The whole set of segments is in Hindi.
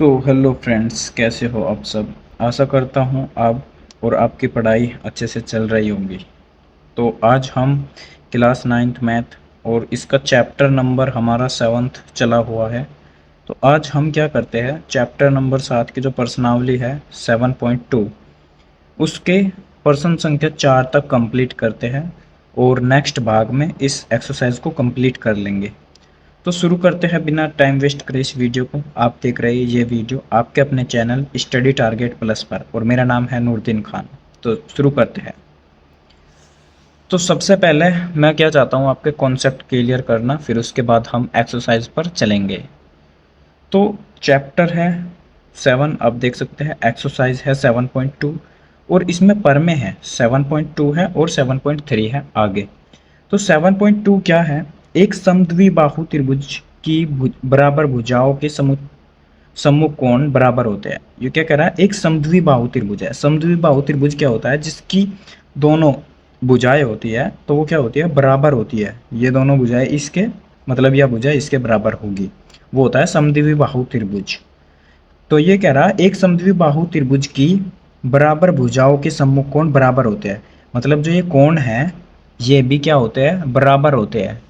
हेलो फ्रेंड्स, कैसे हो आप सब। आशा करता हूँ आप और आपकी पढ़ाई अच्छे से चल रही होगी। तो आज हम क्लास 9th मैथ और इसका चैप्टर नंबर हमारा 7th चला हुआ है। तो आज हम क्या करते हैं, चैप्टर नंबर 7 की जो प्रश्नावली है 7.2, उसके प्रश्न संख्या 4 तक कंप्लीट करते हैं और नेक्स्ट भाग में इस एक्सरसाइज को कंप्लीट कर लेंगे। तो शुरू करते हैं बिना टाइम वेस्ट करे इस वीडियो को। आप देख रहे हैं ये वीडियो आपके अपने चैनल स्टडी टारगेट प्लस पर, और मेरा नाम है नूरदीन खान। तो शुरू करते हैं। तो सबसे पहले मैं क्या चाहता हूँ, आपके कॉन्सेप्ट क्लियर करना, फिर उसके बाद हम एक्सरसाइज पर चलेंगे। तो चैप्टर है 7, आप देख सकते हैं। एक्सरसाइज है 7.2 और इसमें पर में है 7.2 है और 7.3 है आगे। तो 7.2 क्या है, एक समद्विबाहु त्रिभुज की बराबर भुजाओं के सम्मुख कोण बराबर होते हैं। ये क्या कह रहा है, एक समद्विबाहु त्रिभुज है। समद्विबाहु त्रिभुज क्या होता है, जिसकी दोनों भुजाएं होती है तो वो क्या होती है, बराबर होती है। ये दोनों भुजाएं इसके मतलब यह भुजा इसके बराबर होगी, वो होता है समद्विबाहु त्रिभुज। तो ये कह रहा है एक समद्विबाहु त्रिभुज की बराबर भुजाओं के सम्मुख कोण बराबर होते हैं। मतलब जो ये कोण है ये भी क्या होते हैं, बराबर होते हैं।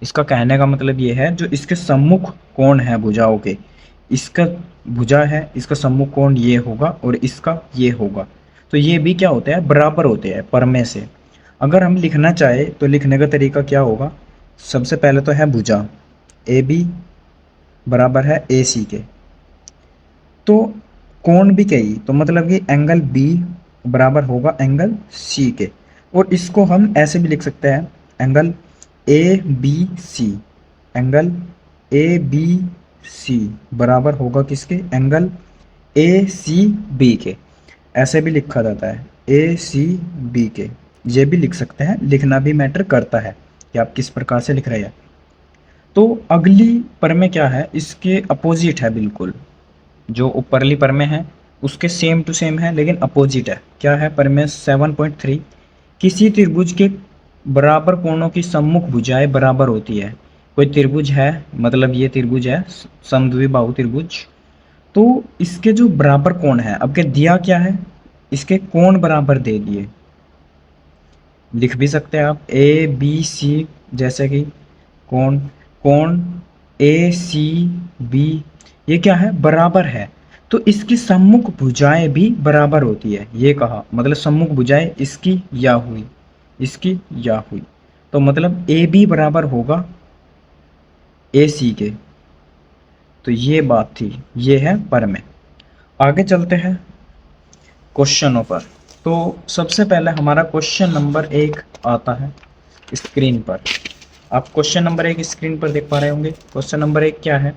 इसका कहने का मतलब ये है, जो इसके सम्मुख कोण है भुजाओं के, इसका भुजा है, इसका सम्मुख कोण ये होगा और इसका ये होगा, तो ये भी क्या होते हैं, बराबर होते हैं परमे से। अगर हम लिखना चाहे तो लिखने का तरीका क्या होगा, सबसे पहले तो है भुजा ए बी बराबर है ए सी के, तो कोण भी कही तो मतलब कि एंगल बी बराबर होगा एंगल सी के। और इसको हम ऐसे भी लिख सकते हैं, angle A B C, angle A B C बराबर होगा किसके, एंगल ए सी बी के। ऐसे भी लिखा जाता है ए सी बी के, ये भी लिख सकते हैं। लिखना भी मैटर करता है कि आप किस प्रकार से लिख रहे हैं। तो अगली पर में क्या है, इसके अपोजिट है बिल्कुल। जो ऊपरली पर में है उसके सेम टू सेम है लेकिन अपोजिट है। क्या है पर में 7.3, किसी त्रिभुज के बराबर कोणों की सम्मुख भुजाएं बराबर होती है। कोई त्रिभुज है, मतलब ये त्रिभुज है समद्विबाहु त्रिभुज, तो इसके जो बराबर कोण है, अब क्या दिया क्या है, इसके कोण बराबर दे दिए। लिख भी सकते हैं आप ए बी सी, जैसे कि कोण कोण ए सी बी, ये क्या है, बराबर है। तो इसकी सम्मुख भुजाएं भी बराबर होती है, ये कहा मतलब सम्मुख भुजाएं इसकी या हुई, इसकी या हुई, तो मतलब ए बी बराबर होगा ए सी के। तो ये बात थी, ये है पर में। आगे चलते हैं क्वेश्चनों पर। तो सबसे पहले हमारा क्वेश्चन नंबर 1 आता है स्क्रीन पर। आप क्वेश्चन नंबर 1 स्क्रीन पर देख पा रहे होंगे। क्वेश्चन नंबर 1 क्या है,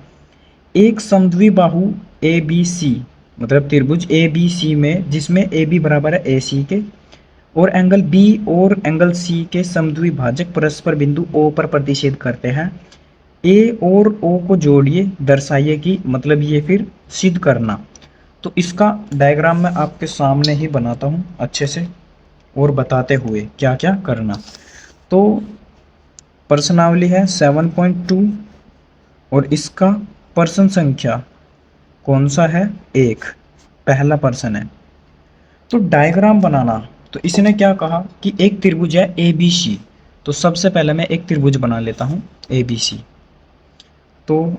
एक समद्विबाहु ए बी सी, मतलब त्रिभुज ए बी सी में जिसमें ए बी बराबर है ए सी के, और एंगल बी और एंगल सी के समद्विभाजक परस्पर बिंदु ओ पर प्रतिच्छेद करते हैं। ए और ओ को जोड़िए, दर्शाइए कि, मतलब ये फिर सिद्ध करना। तो इसका डायग्राम मैं आपके सामने ही बनाता हूँ अच्छे से, और बताते हुए क्या क्या करना। तो प्रश्नावली है 7.2 और इसका प्रश्न संख्या कौन सा है, 1, पहला प्रश्न है। तो डायग्राम बनाना, तो इसने क्या कहा कि एक त्रिभुज है ए बी सी। तो सबसे पहले मैं एक त्रिभुज बना लेता हूँ ए बी सी। तो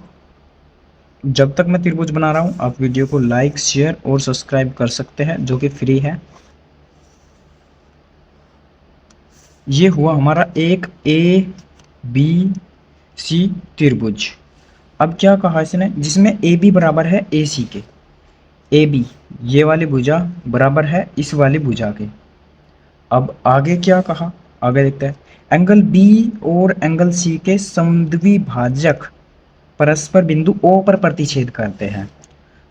जब तक मैं त्रिभुज बना रहा हूँ आप वीडियो को लाइक शेयर और सब्सक्राइब कर सकते हैं, जो कि फ्री है। ये हुआ हमारा एक ए बी सी त्रिभुज। अब क्या कहा इसने, जिसमें ए बी बराबर है ए सी के, ए बी ये वाली भुजा बराबर है इस वाली भुजा के। अब आगे क्या कहा, आगे देखते हैं, एंगल बी और एंगल सी के समद्विभाजक परस्पर बिंदु ओ पर प्रतिच्छेद करते हैं।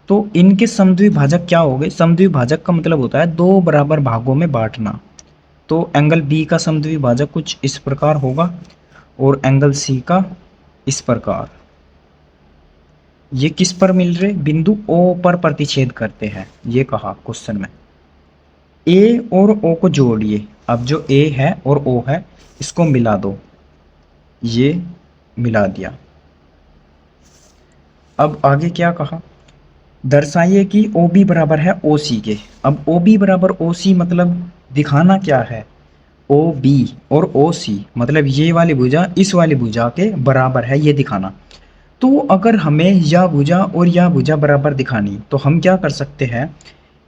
तो इनके समद्विभाजक क्या हो गए, समद्विभाजक का मतलब होता है दो बराबर भागों में बांटना। तो एंगल बी का समद्विभाजक कुछ इस प्रकार होगा और एंगल सी का इस प्रकार। ये किस पर मिल रहे, बिंदु ओ पर प्रतिच्छेद करते हैं, ये कहा क्वेश्चन में। ए और ओ को जोड़िए, अब जो ए है और ओ है इसको मिला दो, ये मिला दिया। अब आगे क्या कहा, दर्शाइए कि ओ बी बराबर है ओ सी के। अब ओ बी बराबर ओ सी मतलब दिखाना क्या है, ओ बी और ओ सी मतलब ये वाली भुजा इस वाली भुजा के बराबर है, ये दिखाना। तो अगर हमें यह भुजा और यह भुजा बराबर दिखानी तो हम क्या कर सकते हैं,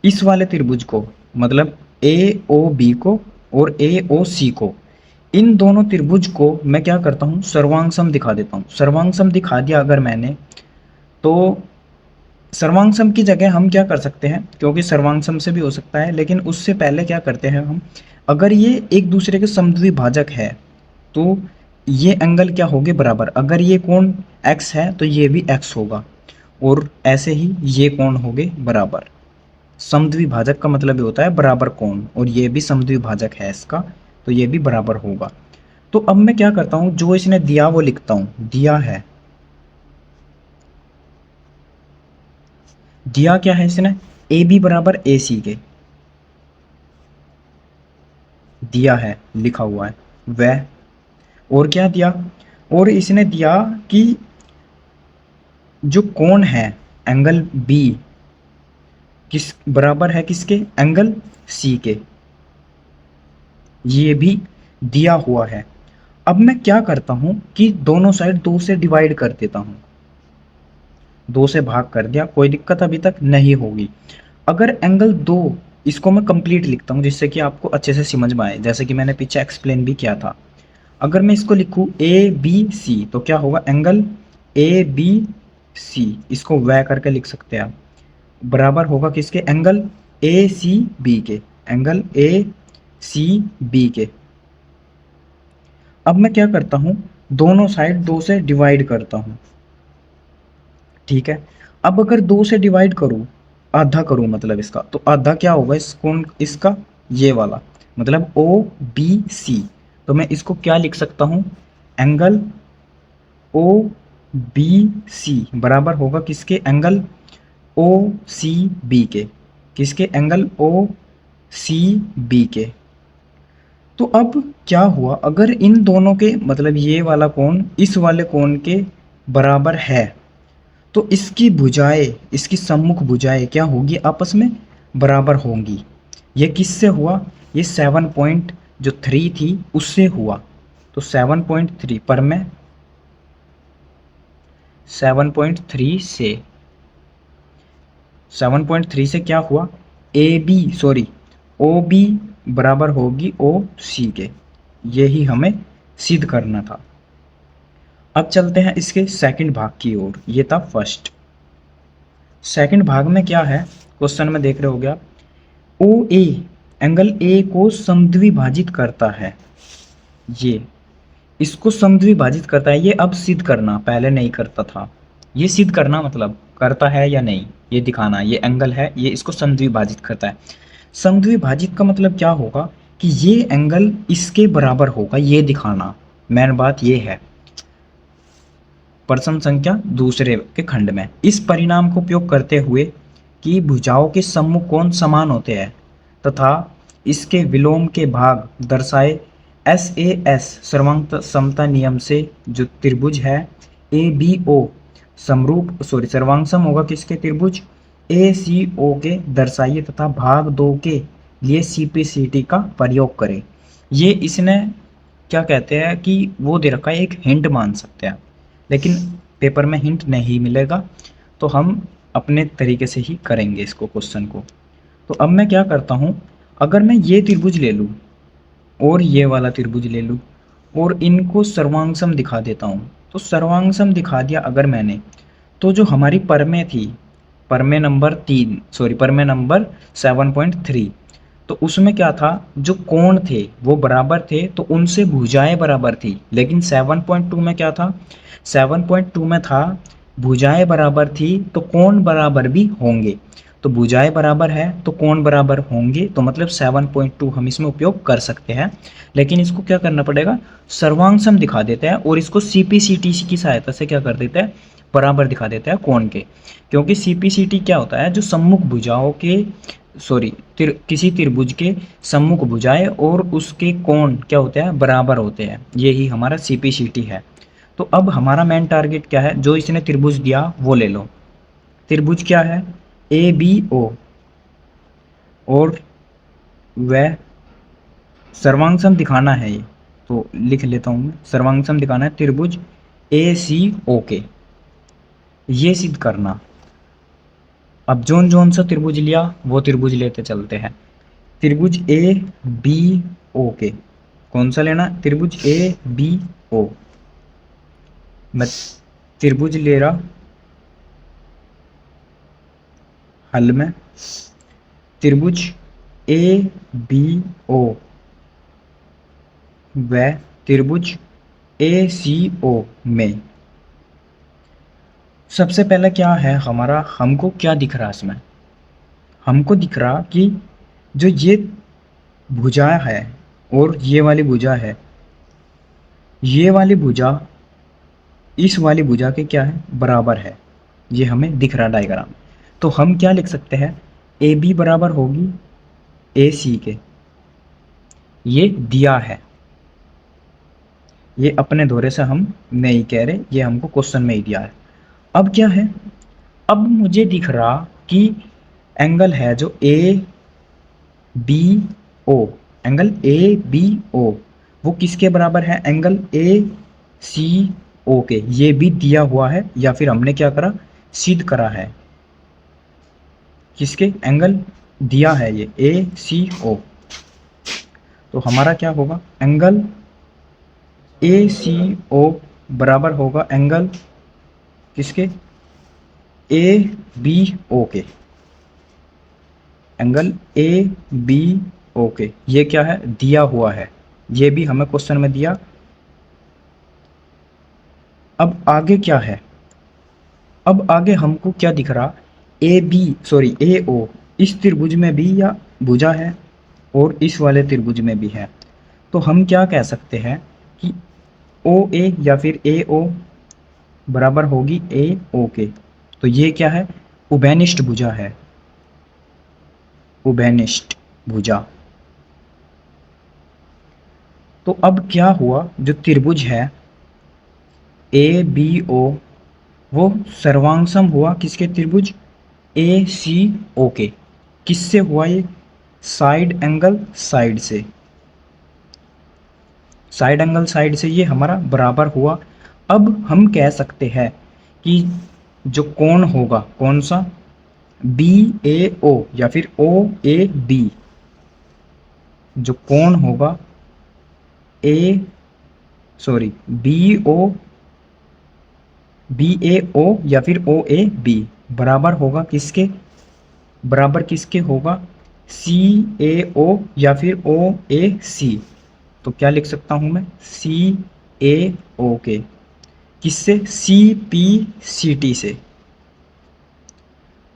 इस वाले त्रिभुज को मतलब ए ओ बी को और ए ओ सी को, इन दोनों त्रिभुज को मैं क्या करता हूँ, सर्वांग दिखा देता हूँ। सर्वांग दिखा दिया अगर मैंने, तो सर्वांग की जगह हम क्या कर सकते हैं, क्योंकि सर्वांग से भी हो सकता है, लेकिन उससे पहले क्या करते हैं हम, अगर ये एक दूसरे के समद्विभाजक है तो ये एंगल क्या होंगे, बराबर। अगर ये कोण x है तो ये भी x होगा, और ऐसे ही ये कोण होंगे बराबर। समद्विभाजक का मतलब ये होता है बराबर कोण, और ये भी समद्विभाजक है इसका, तो ये भी बराबर होगा। तो अब मैं क्या करता हूँ, जो इसने दिया वो लिखता हूँ, दिया है, दिया क्या है इसने, ए बी बराबर ए सी के दिया है, लिखा हुआ है वह। और क्या दिया, और इसने दिया कि जो कोण है एंगल बी किस बराबर है, किसके, एंगल सी के, ये भी दिया हुआ है। अब मैं क्या करता हूं कि दोनों साइड दो से डिवाइड कर देता हूं, दो से भाग कर दिया, कोई दिक्कत अभी तक नहीं होगी। अगर एंगल दो, इसको मैं कंप्लीट लिखता हूं जिससे कि आपको अच्छे से समझ में आए, जैसे कि मैंने पीछे एक्सप्लेन भी किया था। अगर मैं इसको लिखूं ए बी सी तो क्या होगा, एंगल ए बी सी, इसको वह करके लिख सकते हैं आप, बराबर होगा किसके, एंगल ए सी बी के, एंगल ए सी बी के। अब मैं क्या करता हूं, दोनों साइड दो से डिवाइड करता हूं, ठीक है। अब अगर दो से डिवाइड करूं, आधा करूं मतलब इसका, तो आधा क्या होगा इस कोण, इसका ये वाला, मतलब ओ बी सी। तो मैं इसको क्या लिख सकता हूं, एंगल ओ बी सी बराबर होगा किसके, एंगल ओ सी बी के, किसके, एंगल ओ सी बी के। तो अब क्या हुआ, अगर इन दोनों के मतलब ये वाला कोण इस वाले कोण के बराबर है तो इसकी भुजाएं, इसकी सम्मुख भुजाएं क्या होगी, आपस में बराबर होंगी। ये किससे हुआ, ये 7.3 थी उससे हुआ। तो 7.3 पर में 7.3 से 7.3 से क्या हुआ, A B sorry O B बराबर होगी ओ सी के, यही हमें सिद्ध करना था। अब चलते हैं इसके सेकंड भाग की ओर, ये था फर्स्ट। सेकंड भाग में क्या है, क्वेश्चन में देख रहे हो गया, ओ ए एंगल ए को समद्विभाजित करता है, ये इसको समद्विभाजित करता है, ये अब सिद्ध करना, पहले नहीं करता था। ये सिद्ध करना मतलब करता है या नहीं ये दिखाना, ये एंगल है, ये इसको समद्विभाजित करता है। समद्विभाजित का मतलब क्या होगा कि ये एंगल इसके बराबर होगा, ये दिखाना, मेन बात ये है। प्रश्न संख्या दूसरे के खंड में इस परिणाम को उपयोग करते हुए कि भुजाओं के सम्मुख कोण समान होते हैं तथा इसके विलोम के भाग दर्शाए एस ए एस सर्वांग समता नियम से जो त्रिभुज है ए बी ओ समरूप सर्वांगसम होगा किसके, त्रिभुज ए सी ओ के दर्शाइए तथा भाग दो के लिए सी पी सी टी का प्रयोग करें। ये इसने क्या कहते हैं कि वो दे रखा है, एक हिंट मान सकते हैं, लेकिन पेपर में हिंट नहीं मिलेगा, तो हम अपने तरीके से ही करेंगे इसको क्वेश्चन को। तो अब मैं क्या करता हूँ, अगर मैं ये त्रिभुज ले लूँ और ये वाला त्रिभुज ले लूँ और इनको सर्वांगसम दिखा देता हूँ, तो सर्वांगसम दिखा दिया अगर मैंने, तो जो हमारी परमेय थी, परमेय नंबर 3 सॉरी परमेय नंबर 7.3, तो उसमें क्या था, जो कोण थे वो बराबर थे तो उनसे भुजाएं बराबर थी। लेकिन 7.2 में क्या था, 7.2 में था भुजाएं बराबर थी तो कोण बराबर भी होंगे, तो भुजाएं बराबर है तो कोण बराबर होंगे, तो मतलब 7.2 हम इसमें उपयोग कर सकते हैं। लेकिन इसको क्या करना पड़ेगा, सर्वांगसम दिखा देते हैं और इसको सीपीसीटी की सहायता से क्या कर देते हैं, बराबर दिखा देता है कोण के। क्योंकि सीपीसीटी क्या होता है, जो सम्मुख भुजाओं के किसी त्रिभुज के सम्मुख भुजाएं और उसके कोण क्या होते हैं, बराबर होते हैं, यही हमारा सीपीसीटी है। तो अब हमारा मेन टारगेट क्या है, जो इसने त्रिभुज दिया वो ले लो। त्रिभुज क्या है, ABO और वह सर्वांगसम दिखाना है, ये तो लिख लेता हूं मैं, सर्वांगसम दिखाना है त्रिभुज ACO के, ये सिद्ध करना। अब जोन जोन सा त्रिभुज लिया वो त्रिभुज लेते चलते हैं। त्रिभुज ABO के, कौन सा लेना? त्रिभुज ABO। मैं त्रिभुज ले रहा हल में, त्रिभुज ABO व त्रिभुज ACO में सबसे पहले क्या है हमारा, हमको क्या दिख रहा इसमें? हमको दिख रहा कि जो ये भुजा है और ये वाली भुजा है, ये वाली भुजा इस वाली भुजा के क्या है? बराबर है। ये हमें दिख रहा डायग्राम। तो हम क्या लिख सकते हैं? AB बराबर होगी AC के, ये दिया है। ये अपने दौरे से हम नहीं कह रहे, ये हमको क्वेश्चन में ही दिया है। अब क्या है? अब मुझे दिख रहा कि एंगल है जो ABO, एंगल ABO वो किसके बराबर है? एंगल ACO के। ये भी दिया हुआ है या फिर हमने क्या करा? सिद्ध करा है। किसके? एंगल दिया है ये ACO। तो हमारा क्या होगा? एंगल ACO बराबर होगा एंगल किसके? ABO के, एंगल ABO के। ये क्या है? दिया हुआ है, ये भी हमें क्वेश्चन में दिया। अब आगे क्या है? अब आगे हमको क्या दिख रहा? AO इस त्रिभुज में भी या भुजा है और इस वाले त्रिभुज में भी है। तो हम क्या कह सकते हैं कि OA या फिर AO बराबर होगी AO के। तो ये क्या है? उभयनिष्ठ भुजा है, उभयनिष्ठ भुजा। तो अब क्या हुआ? जो त्रिभुज है ABO वो सर्वांगसम हुआ किसके? त्रिभुज ACO के। किससे हुआ ये? साइड एंगल साइड से, साइड एंगल साइड से ये हमारा बराबर हुआ। अब हम कह सकते हैं कि जो कोण होगा, कौन सा? BAO या फिर OAB, जो कोण होगा BAO या फिर OAB बराबर होगा किसके? बराबर किसके होगा? CAO या फिर OAC। तो क्या लिख सकता हूं मैं? CAO के। किससे? CPCT से।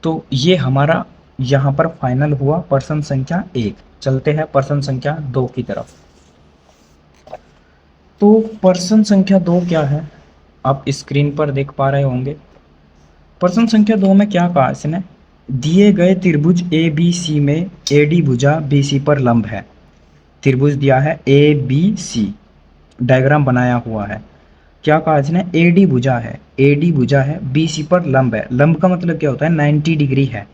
तो ये हमारा यहाँ पर फाइनल हुआ प्रश्न संख्या 1। चलते हैं प्रश्न संख्या 2 की तरफ। तो प्रश्न संख्या 2 क्या है? आप स्क्रीन पर देख पा रहे होंगे। प्रश्न संख्या 2 में क्या कहा इसने? दिए गए त्रिभुज ABC में AD भुजा BC पर लंब है। त्रिभुज दिया है ABC, डायग्राम बनाया हुआ है। क्या कहा इसने? AD भुजा है, AD भुजा है, BC पर लंब है। लंब का मतलब क्या होता है? 90 डिग्री है।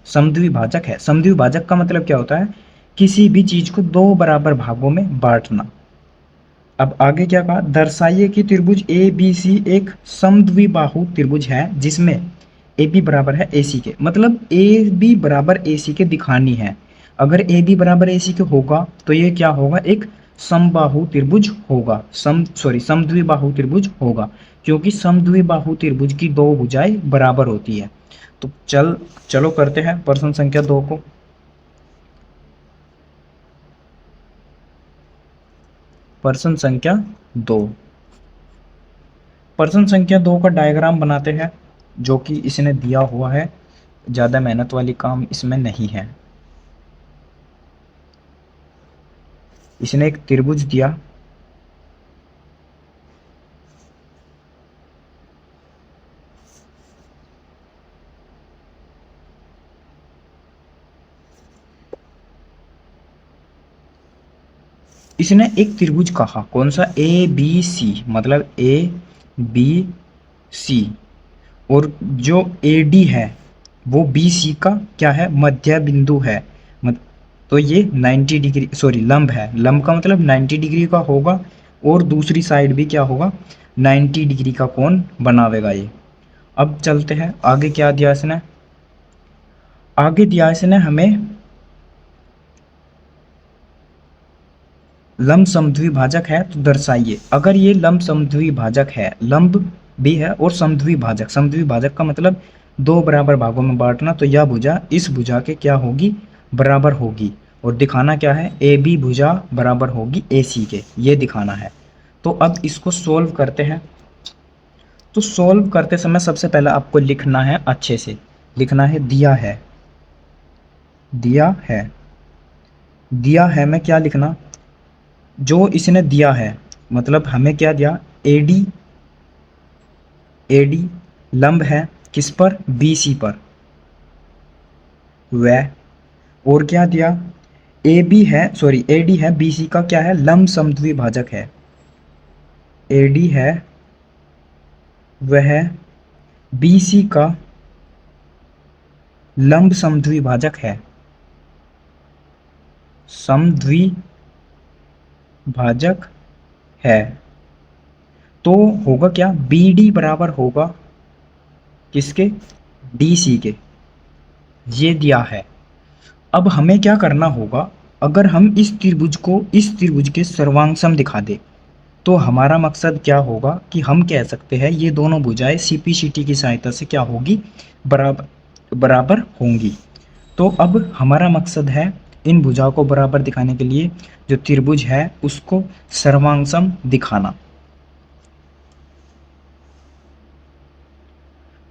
समद्विभाजक है। समद्विभाजक का मतलब क्या होता है? किसी भी चीज को दो बराबर भागों में बांटना। अब आगे क्या कहा? दर्शाइए कि त्रिभुज ABC एक समद्विबाहु त्रिभुज है जिसमें AB बराबर है AC के। मतलब AB बराबर AC के दिखानी है। अगर AB बराबर AC के होगा तो ये क्या होगा? एक समबाहु त्रिभुज होगा। समद्विबाहु त्रिभुज होगा, क्योंकि समद्विबाहु त्रिभुज की दो भुजाएं बराबर होती है। तो चलो करते हैं प्रश्न संख्या 2 को। प्रश्न संख्या 2, प्रश्न संख्या 2 का डायग्राम बनाते हैं, जो कि इसने दिया हुआ है। ज़्यादा मेहनत वाली काम इसमें नहीं है। इसने एक त्रिभुज दिया, इसने एक त्रिभुज कहा, कौन सा? ABC, मतलब ABC। और जो AD है वो बी सी का क्या है, मध्य बिंदु है। मत तो ये 90 डिग्री, सॉरी लंब है, लंब का मतलब 90 डिग्री का होगा और दूसरी साइड भी क्या होगा, 90 डिग्री का कोण बनावेगा ये। अब चलते हैं आगे, क्या दिया इसने, आगे दिया इसने हमें लंब समद्विभाजक है तो दर्शाइए। अगर ये लंब समद्विभाजक है, लंब भी है और समद्विभाजक, समद्विभाजक का मतलब दो बराबर भागों में बांटना, तो यह भुजा इस भुजा के क्या होगी, बराबर होगी। और दिखाना क्या है, ए बी भुजा बराबर होगी ए सी के, ये दिखाना है। तो अब इसको सोल्व करते हैं। तो सोल्व करते समय सबसे पहले आपको लिखना है, अच्छे से लिखना है, दिया है, दिया है, दिया है में क्या लिखना, जो इसने दिया है मतलब हमें क्या दिया, एडी, एडी लंब है किस पर, बीसी पर, वह, और क्या दिया, ए बी है, सॉरी एडी है, बीसी का क्या है, लंब समद्विभाजक है, एडी है वह बीसी का लंब समद्विभाजक है, समद्विभाजक है। तो होगा क्या, बी डी बराबर होगा किसके, डी सी के, ये दिया है। अब हमें क्या करना होगा, अगर हम इस त्रिभुज को इस त्रिभुज के सर्वांग दिखा दे तो हमारा मकसद क्या होगा कि हम कह सकते हैं ये दोनों भुजाएं सीपीसीटी की सहायता से क्या होगी, बराबर बराबर होंगी। तो अब हमारा मकसद है इन भुजाओं को बराबर दिखाने के लिए जो त्रिभुज है उसको सर्वांग दिखाना।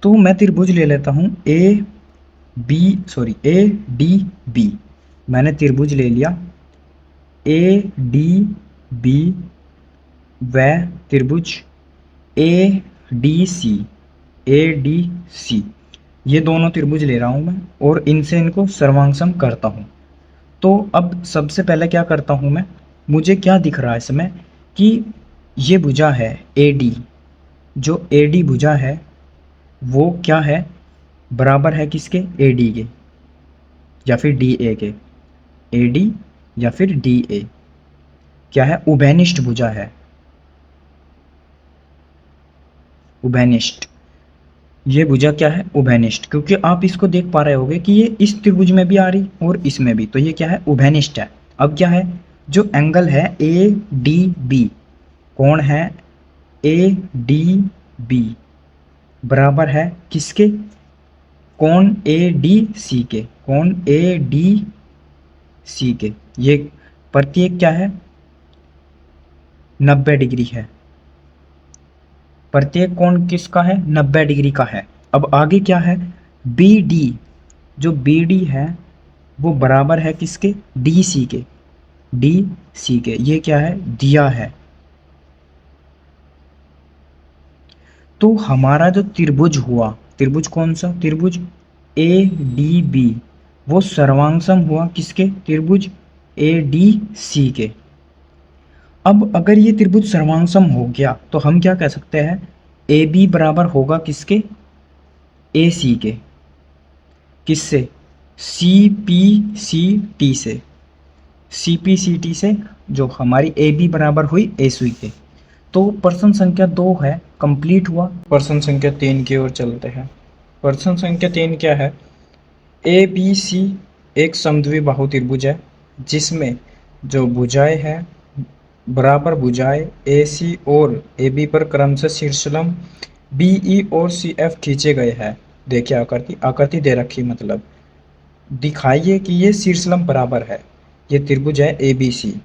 तो मैं त्रिभुज ले लेता हूं ए डी बी, मैंने त्रिभुज ले लिया ए डी बी व त्रिभुज ए डी सी, ये दोनों त्रिभुज ले रहा हूं मैं और इनसे इनको सर्वांग करता हूं। तो अब सबसे पहले क्या करता हूं मैं, मुझे क्या दिख रहा है इसमें कि ये भुजा है ए डी, जो ए डी भुजा है वो क्या है, बराबर है किसके, ए डी के या फिर डी ए के, ए डी या फिर डी ए, क्या है, उभयनिष्ठ भुजा है, उभयनिष्ठ, ये भुजा क्या है, उभयनिष्ठ, क्योंकि आप इसको देख पा रहे होगे कि ये इस त्रिभुज में भी आ रही और इसमें भी, तो ये क्या है, उभयनिष्ठ है। अब क्या है, जो एंगल है ए डी बी, कोण है ए डी बी बराबर है किसके, कोण ए डी सी के, कोण ए डी सी के, ये प्रत्येक क्या है, 90 डिग्री है, प्रत्येक कोण किसका है, 90 डिग्री का है। अब आगे क्या है, बी डी, जो बी डी है वो बराबर है किसके, डी सी के, डी सी के, ये क्या है, दिया है। तो हमारा जो त्रिभुज हुआ, त्रिभुज कौन सा, त्रिभुज ए डी बी, वो सर्वांग हुआ किसके, त्रिभुज ए डी सी के। अब अगर ये त्रिभुज सर्वांग हो गया तो हम क्या कह सकते हैं, ए बी बराबर होगा किसके, ए सी के, किससे, सी पी सी टी से, सी पी सी टी से, जो हमारी ए बी बराबर हुई ए सी के। तो प्रश्न संख्या 2 है, कंप्लीट हुआ। प्रश्न संख्या 3 की ओर चलते हैं। प्रश्न संख्या 3 क्या है, ए बी सी एक समद्विबाहु त्रिभुज है जिसमें जो भुजाएं हैं, बराबर भुजाएं ए सी और ए बी पर क्रमशः शीर्षलंब बी ई और सी एफ खींचे गए हैं। देखिए आकृति, आकृति दे रखी, मतलब दिखाइए कि ये शीर्षलंब बराबर है। ये त्रिभुज है ए बी सी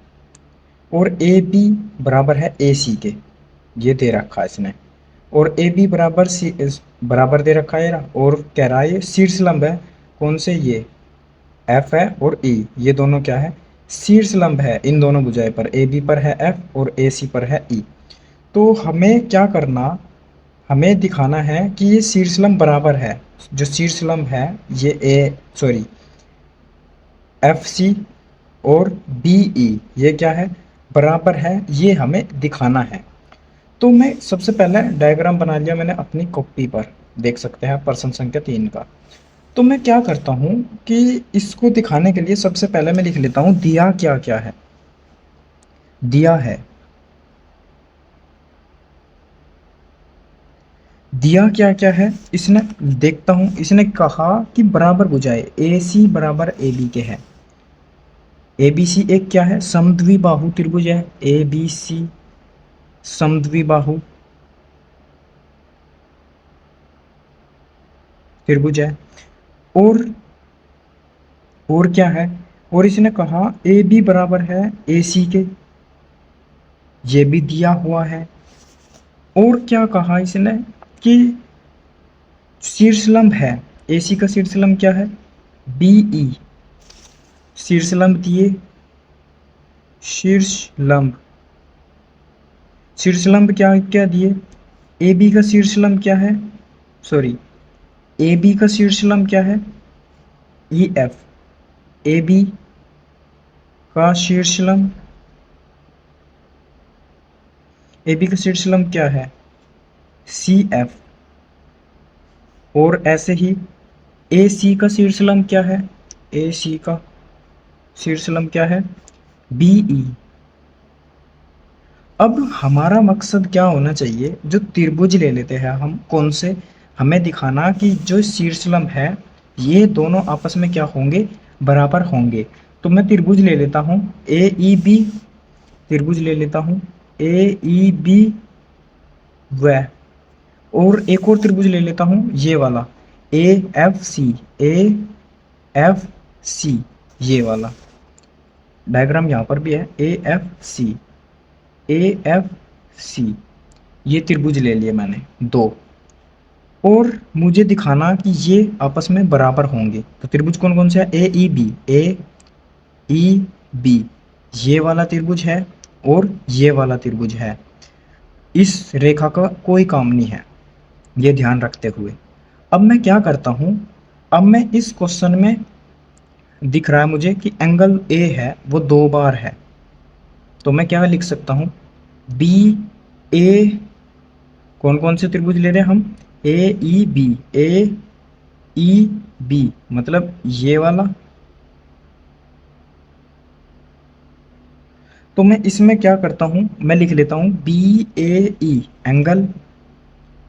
और ए बी बराबर है ए सी के, ये दे रखा है इसने, और ए बी बराबर सी बराबर दे रखा है ना, और कह रहा है ये शीर्षलंब है, कौन से, ये एफ है और ई, ये दोनों क्या है, शीर्षलंब है इन दोनों भुजाएं पर, ए बी पर है एफ और ए सी पर है ई। तो हमें क्या करना, हमें दिखाना है कि ये शीर्षलंब बराबर है, जो शीर्षलंब है ये एफ सी और बी ई, ये क्या है, बराबर है, ये हमें दिखाना है। तो मैं सबसे पहले डायग्राम बना लिया मैंने अपनी कॉपी पर, देख सकते हैं प्रश्न संख्या 3 का। तो मैं क्या करता हूँ कि इसको दिखाने के लिए सबसे पहले मैं लिख लेता हूँ दिया क्या क्या है। दिया है, दिया क्या क्या है, इसने देखता हूँ, इसने कहा कि बराबर भुजाएं ए सी बराबर ए बी के है। ए बी सी एक क्या है, समद्विबाहु त्रिभुज है। ए बी सी समद्विबाहु त्रिभुज है। और और क्या है, और इसने कहा ए बी बराबर है ए सी के, ये भी दिया हुआ है। और क्या कहा इसने कि शीर्षलंब है, ए सी का शीर्षलंब क्या है, बी ई, शीर्षलंब दिए, शीर्षलंब, शीर्षलंब क्या क्या दिए, ए बी का शीर्षलंब क्या है, सॉरी, ए बी का शीर्षलंब क्या है, ई एफ, ए बी का शीर्षलंब, ए बी का शीर्षलंब क्या है, सी एफ। और ऐसे ही ए सी का शीर्षलंब क्या है, ए सी का शीर्षलंब क्या है, बी ई। अब हमारा मकसद क्या होना चाहिए, जो त्रिभुज ले लेते हैं हम कौन से, हमें दिखाना कि जो शीर्षलंब है ये दोनों आपस में क्या होंगे, बराबर होंगे। तो मैं त्रिभुज ले लेता हूँ ए ई बी, त्रिभुज ले लेता हूँ ए ई बी व, और एक और त्रिभुज ले लेता हूँ ये वाला A F C, A F C, ये वाला डायग्राम यहाँ पर भी है A F C, A F C, ये त्रिभुज ले लिए मैंने दो। और मुझे दिखाना कि ये आपस में बराबर होंगे। तो त्रिभुज कौन कौन से है, ए E B, A E B, ये वाला त्रिभुज है और ये वाला त्रिभुज है। इस रेखा का कोई काम नहीं है, ये ध्यान रखते हुए। अब मैं क्या करता हूँ, अब मैं इस क्वेश्चन में दिख रहा है मुझे कि एंगल ए है वो दो बार है, तो मैं क्या लिख सकता हूँ, बी ए, कौन कौन से त्रिभुज ले रहे हैं हम, ए E B, A E B मतलब ये वाला। तो मैं इसमें क्या करता हूं, मैं लिख लेता हूं B A E, angle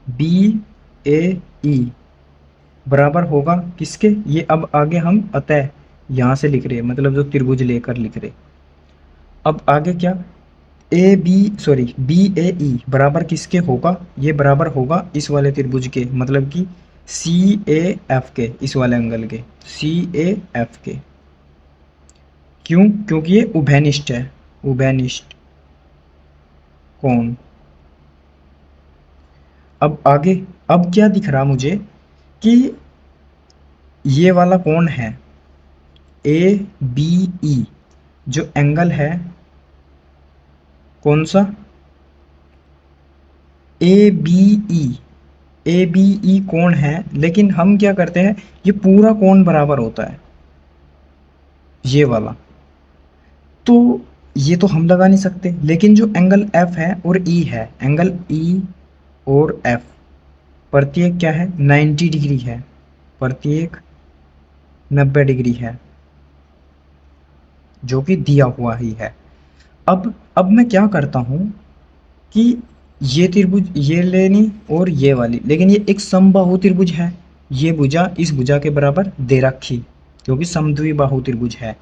B A E बराबर होगा किसके, ये अब आगे हम अतः यहां से लिख रहे हैं, मतलब जो त्रिभुज लेकर लिख रहे। अब आगे क्या, ए B sorry B A E बराबर किसके होगा, ये बराबर होगा इस वाले त्रिभुज के, मतलब कि सी ए एफ के, इस वाले एंगल के सी ए एफ के। क्यों, क्योंकि ये उभयनिष्ठ है, उभयनिष्ठ कोण। अब आगे, अब क्या दिख रहा मुझे कि ये वाला कोण है ए बी ई, जो एंगल है कौन सा, A B E, A B E कोण है, लेकिन हम क्या करते हैं, ये पूरा कोण बराबर होता है ये वाला, तो ये तो हम लगा नहीं सकते। लेकिन जो एंगल एफ है और ई है, एंगल ई और एफ प्रत्येक क्या है, 90 डिग्री है, प्रत्येक 90 डिग्री है, जो कि दिया हुआ ही है। अब मैं क्या करता हूं कि ये त्रिभुज ये लेनी और ये वाली, लेकिन ये एक समबाहु त्रिभुज है, ये भुजा इस भुजा के बराबर दे रखी, क्योंकि समद्विबाहु त्रिभुज है।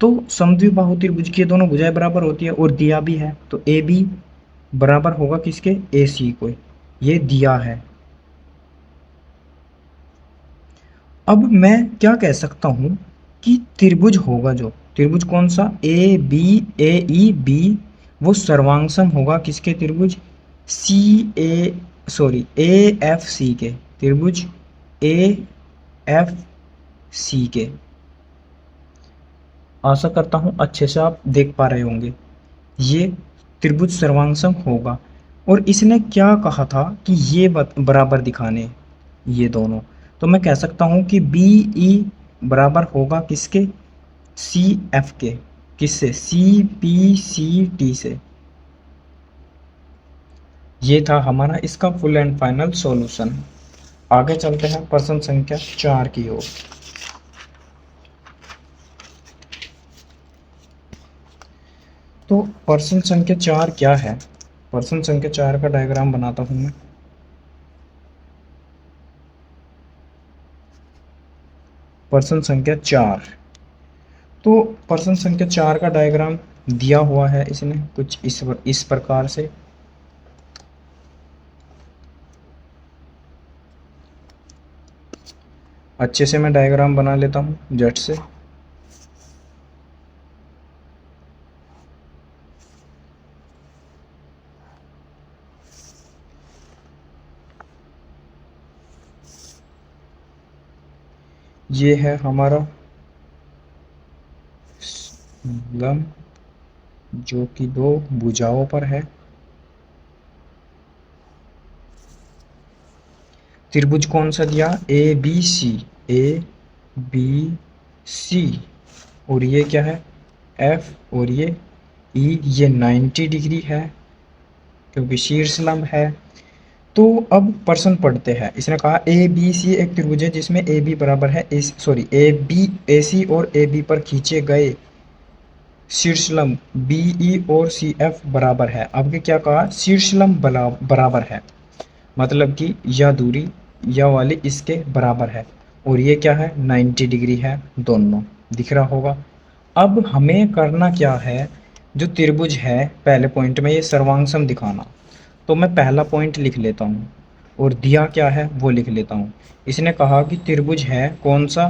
तो समद्विबाहु त्रिभुज की दोनों भुजाएं बराबर होती है और दिया भी है, तो ए बी बराबर होगा किसके, ए सी को, ये दिया है। अब मैं क्या कह सकता हूं कि त्रिभुज होगा, जो त्रिभुज कौन सा, A B A E B, वो सर्वांगसम होगा किसके, त्रिभुज सी ए सॉरी ए एफ सी के, त्रिभुज ए एफ सी के। आशा करता हूं अच्छे से आप देख पा रहे होंगे, ये त्रिभुज सर्वांगसम होगा। और इसने क्या कहा था कि ये बराबर दिखाने ये दोनों, तो मैं कह सकता हूं कि बी ई बराबर होगा किसके, सी एफ के, किससे, सी पी सी टी से। ये था हमारा इसका फुल एंड फाइनल सॉल्यूशन। आगे चलते हैं प्रश्न संख्या 4 की ओर। तो प्रश्न संख्या 4 क्या है? प्रश्न संख्या 4 का डायग्राम बनाता हूं मैं। प्रश्न संख्या 4, तो प्रश्न संख्या 4 का डायग्राम दिया हुआ है इसने कुछ इस प्रकार से। अच्छे से मैं डायग्राम बना लेता हूं झट से। ये है हमारा लंब जो कि दो भुजाओं पर है। त्रिभुज कौन सा दिया? A B C, A B C. और ये क्या है? एफ। और ये ई। ये 90 डिग्री है क्योंकि शीर्ष लंब है। तो अब प्रश्न पढ़ते हैं। इसने कहा ए बी सी एक त्रिभुज है जिसमें ए बी बराबर है ए बी ए सी और ए बी पर खींचे गए शीर्षलंब बी ई और सी एफ बराबर है। अब क्या कहा? शीर्षलंब बराबर है, मतलब कि यह दूरी यह वाली इसके बराबर है। और ये क्या है? 90 डिग्री है, दोनों दिख रहा होगा। अब हमें करना क्या है? जो त्रिभुज है पहले पॉइंट में ये सर्वांग दिखाना। तो मैं पहला पॉइंट लिख लेता हूँ और दिया क्या है वो लिख लेता हूँ। इसने कहा कि त्रिभुज है कौन सा?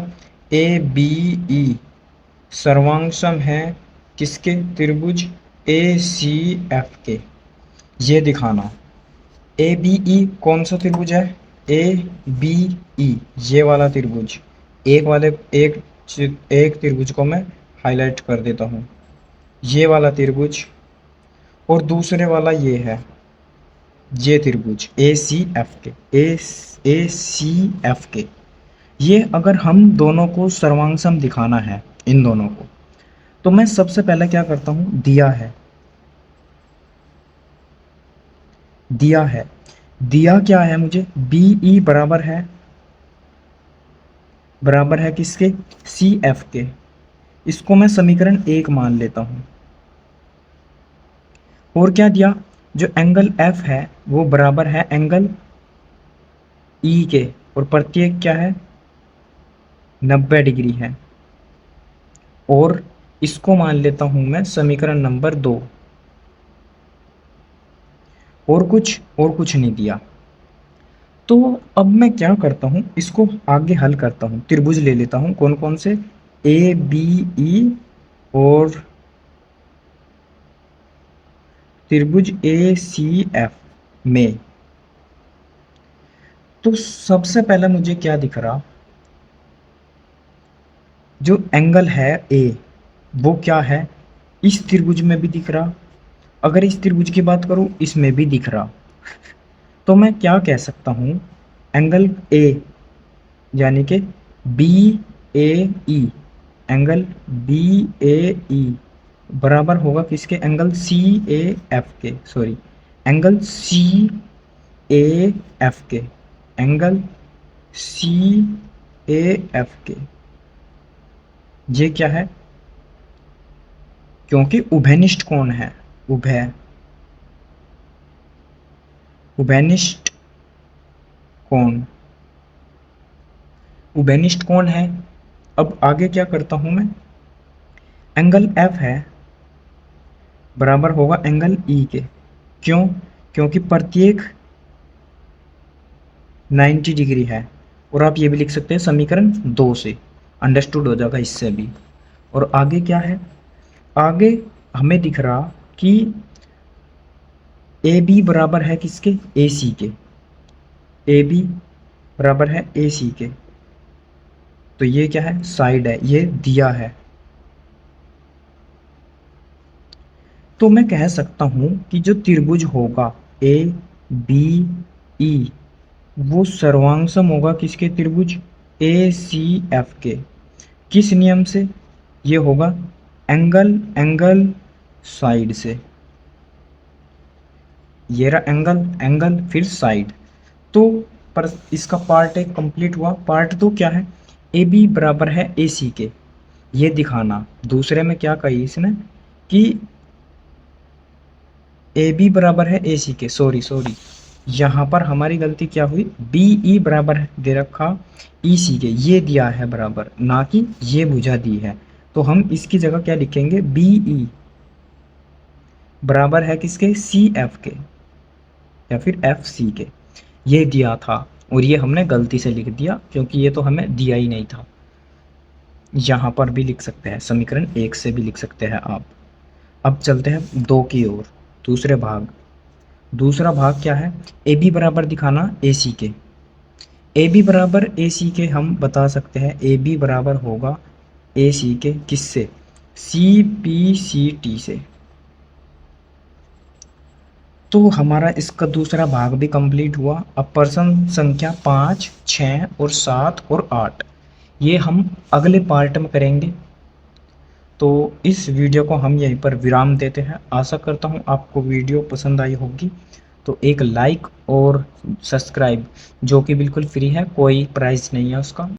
ए बी ई सर्वांग है किसके? त्रिभुज ए सी एफ के। ये दिखाना। ए बी ई कौन सा त्रिभुज है? ए बी ई ये वाला त्रिभुज। एक त्रिभुज को मैं हाईलाइट कर देता हूँ, ये वाला त्रिभुज। और दूसरे वाला ये है, ये त्रिभुज ए सी एफ के, ए सी एफ के। ये अगर हम दोनों को सर्वांग दिखाना है, इन दोनों को, तो मैं सबसे पहले क्या करता हूं? दिया क्या है मुझे? बी ई बराबर है किसके? सी एफ के। इसको मैं समीकरण 1 मान लेता हूं। और क्या दिया? जो एंगल एफ है वो बराबर है एंगल ई के, और प्रत्येक क्या है? 90 डिग्री है। और इसको मान लेता हूं मैं समीकरण नंबर 2। और कुछ नहीं दिया। तो अब मैं क्या करता हूं? इसको आगे हल करता हूं। त्रिभुज ले लेता हूं कौन कौन से? ए बी ई और त्रिभुज ए सी एफ में। तो सबसे पहले मुझे क्या दिख रहा? जो एंगल है ए वो क्या है? इस त्रिभुज में भी दिख रहा। अगर इस त्रिभुज की बात करूं इसमें भी दिख रहा। तो मैं क्या कह सकता हूं? एंगल ए यानी कि B A E, angle B A E बराबर होगा किसके? एंगल सी ए एफ के, sorry angle C A F के, एंगल सी ए एफ के। ये क्या है? क्योंकि उभयनिष्ठ कोण है, उभयनिष्ठ कोण है। अब आगे क्या करता हूं मैं? एंगल एफ है बराबर होगा एंगल ई के। क्यों? क्योंकि प्रत्येक 90 डिग्री है। और आप ये भी लिख सकते हैं समीकरण 2 से, अंडरस्टूड हो जाएगा इससे भी। और आगे क्या है? आगे हमें दिख रहा कि ए बी बराबर है किसके? ए सी के। ए बी बराबर है ए सी के। तो ये क्या है? साइड है, ये दिया है। तो मैं कह सकता हूं कि जो त्रिभुज होगा ए बी ई वो सर्वांगसम होगा किसके? त्रिभुज ए सी एफ के। किस नियम से? ये होगा एंगल साइड से। ये रहा एंगल फिर साइड। तो पर इसका पार्ट एक कंप्लीट हुआ। पार्ट 2 क्या है, ए बी बराबर है ए सी के, ये दिखाना। दूसरे में क्या कही इसने कि ए बी बराबर है ए सी के, सॉरी यहाँ पर हमारी गलती क्या हुई, बी ई बराबर दे रखा ई सी के, ये दिया है बराबर, ना कि ये भुजा दी है। तो हम इसकी जगह क्या लिखेंगे, बी ई बराबर है किसके, सी एफ के या फिर एफ सी के, ये दिया था और ये हमने गलती से लिख दिया क्योंकि ये तो हमें दिया ही नहीं था। यहाँ पर भी लिख सकते हैं, समीकरण 1 से भी लिख सकते हैं आप। अब चलते हैं 2 की ओर, दूसरे भाग। दूसरा भाग क्या है, ए बी बराबर दिखाना ए सी के। ए बी बराबर ए सी के हम बता सकते हैं, ए बी बराबर होगा ए सी के किससे, सी पी सी टी से। तो हमारा इसका दूसरा भाग भी कंप्लीट हुआ। अब प्रश्न संख्या 5, 6 और 7 और 8 ये हम अगले पार्ट में करेंगे। तो इस वीडियो को हम यहीं पर विराम देते हैं। आशा करता हूँ आपको वीडियो पसंद आई होगी। तो एक लाइक और सब्सक्राइब, जो कि बिल्कुल फ्री है, कोई प्राइस नहीं है उसका।